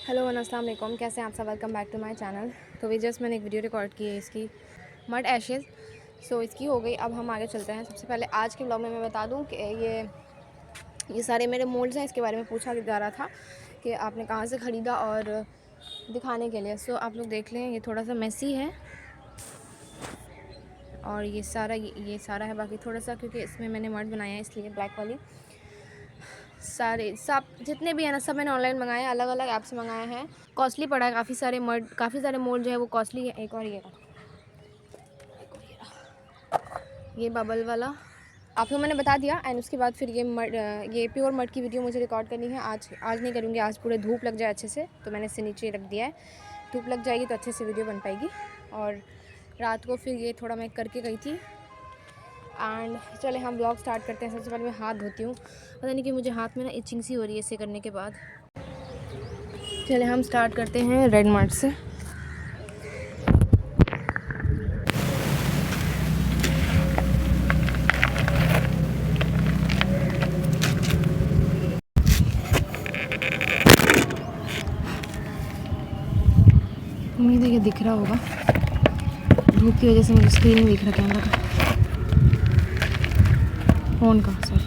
Hello अस्सलाम वालेकुम, कैसे हैं आप सब। Welcome back to my channel. तो वी जस्ट मैंने एक वीडियो रिकॉर्ड की है इसकी मड एशेज़। सो इसकी हो गई। अब हम आगे चलते हैं। सबसे पहले आज के व्लॉग में मैं बता दूं कि ये सारे मेरे मोल्ड्स हैं। इसके बारे में पूछा जा रहा था कि आपने कहाँ से ख़रीदा और दिखाने के लिए। सो आप लोग देख लें, ये थोड़ा सा मेसी है और ये सारा है। बाकी थोड़ा सा क्योंकि इसमें मैंने मड बनाया है इसलिए ब्लैक वाली। सारे सब जितने भी हैं ना, सब मैंने ऑनलाइन मंगाए हैं, अलग अलग ऐप से मंगाए हैं। कॉस्टली पड़ा है काफ़ी सारे मोल्ड जो है वो कॉस्टली है। एक और ये बबल वाला आपको मैंने बता दिया। एंड उसके बाद फिर ये प्योर मड की वीडियो मुझे रिकॉर्ड करनी है। आज नहीं करूँगी, आज पूरे धूप लग जाए अच्छे से, तो मैंने इसे नीचे रख दिया है। धूप लग जाएगी तो अच्छे से वीडियो बन पाएगी। और रात को फिर ये थोड़ा मैं करके गई थी। एंड चले हम व्लॉग स्टार्ट करते हैं। सबसे पहले मैं हाथ धोती हूँ, पता नहीं कि मुझे हाथ में ना इचिंग सी हो रही है इसे करने के बाद। चले हम स्टार्ट करते हैं रेड मार्ट से। उम्मीद है कि दिख रहा होगा, धूप की वजह से मुझे स्क्रीन नहीं दिख रहा कैमरा का, फ़ोन का, सॉरी।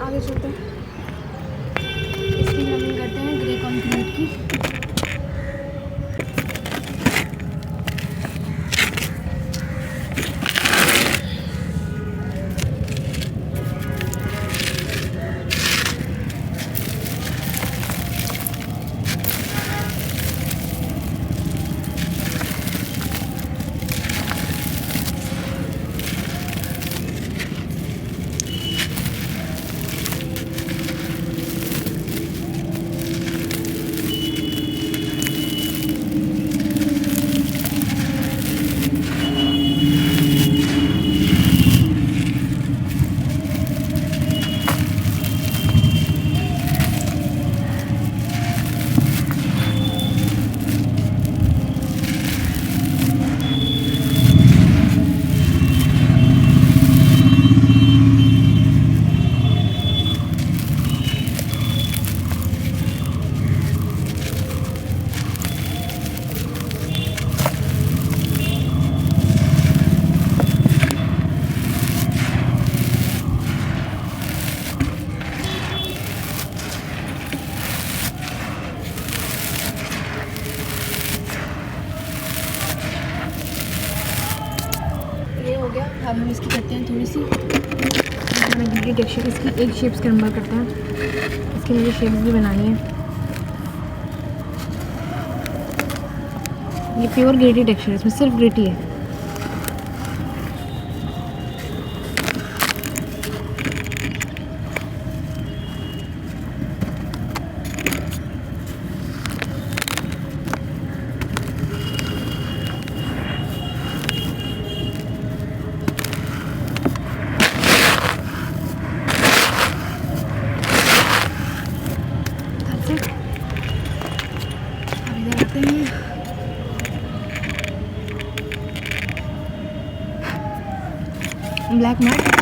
आगे चलते हैं। इसकी रनिंग करते हैं ग्रे कंक्रीट की। हो गया। अब हम इसकी करते हैं थोड़ी सी ग्लिटरी टेक्सचर। इसकी एक शेप्स क्रम्बल करते हैं। इसकी मुझे शेप्स भी बनानी है। ये प्योर ग्लिटरी टेक्सचर है, इसमें सिर्फ ग्लिटरी है। ब्लैक मैट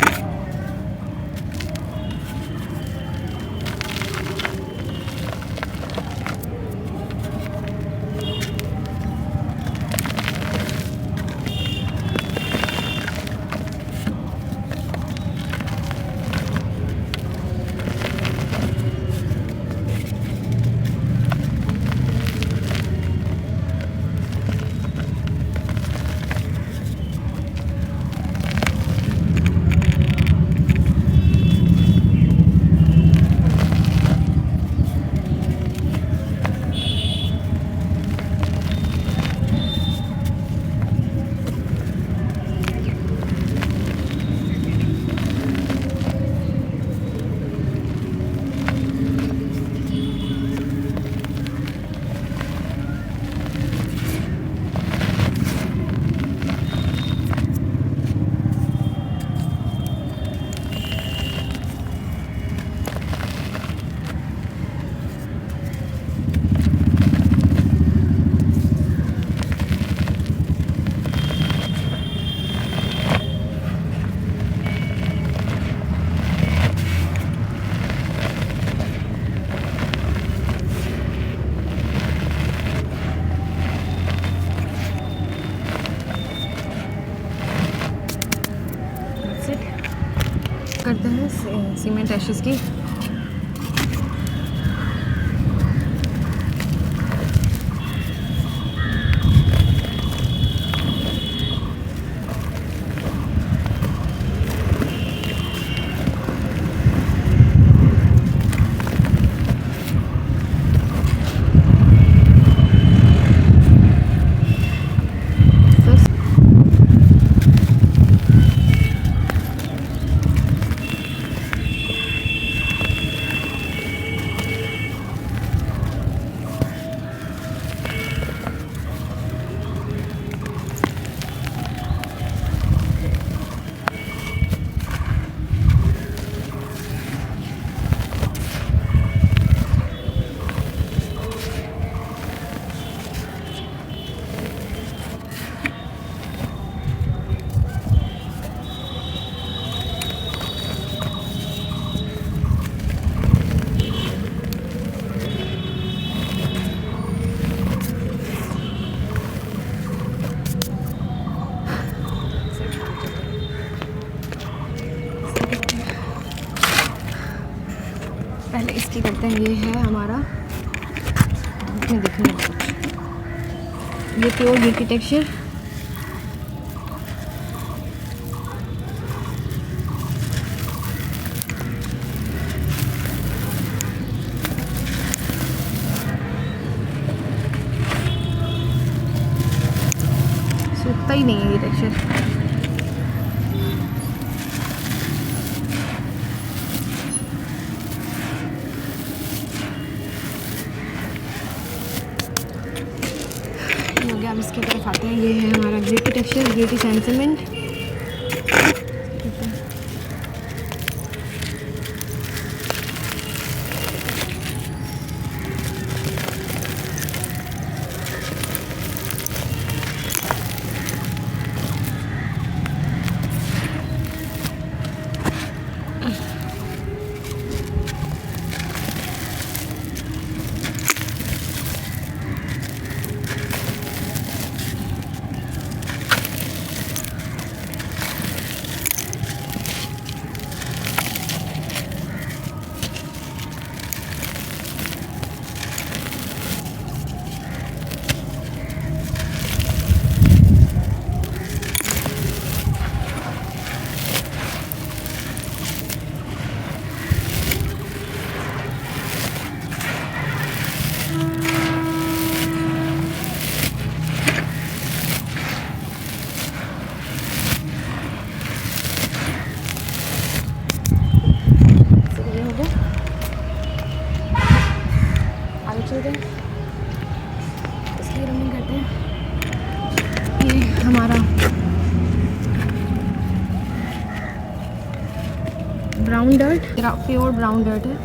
सीमेंट एशेस की। पहले इसकी करते हैं। ये है हमारा धूप में दिखने वाला, ये प्योर गिल्टी टेक्सचर। सूखता ही नहीं है ये टेक्सचर। अब इसकी तरफ आते हैं। ये है हमारा ग्लिटी टेक्सचर, ग्लिटी सैंड सीमेंट। इसलिए रनिंग करते हैं। ये हमारा brown dirt, pure brown dirt है।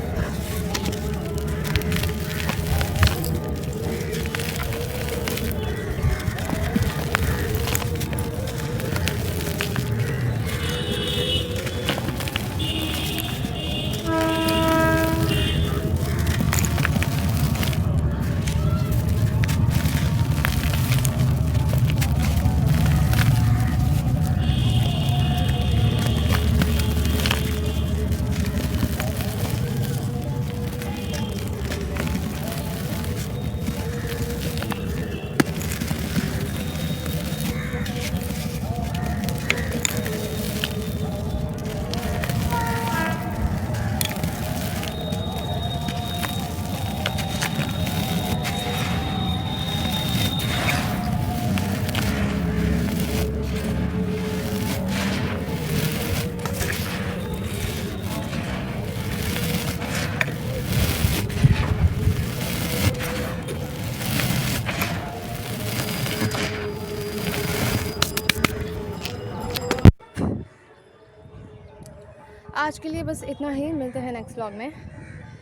आज के लिए बस इतना ही, मिलते हैं नेक्स्ट व्लॉग में।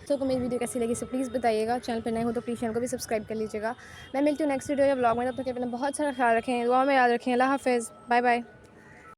तो मेरी वीडियो कैसी लगी सो प्लीज़ बताइएगा। चैनल पर नए हो तो प्लीज़ चैनल को भी सब्सक्राइब कर लीजिएगा। मैं मिलती हूँ नेक्स्ट वीडियो या व्लॉग में। तब तक अपना बहुत सारा ख्याल रखें, दुआ में याद रखें। अल्लाह हाफ़िज़, बाय बाय।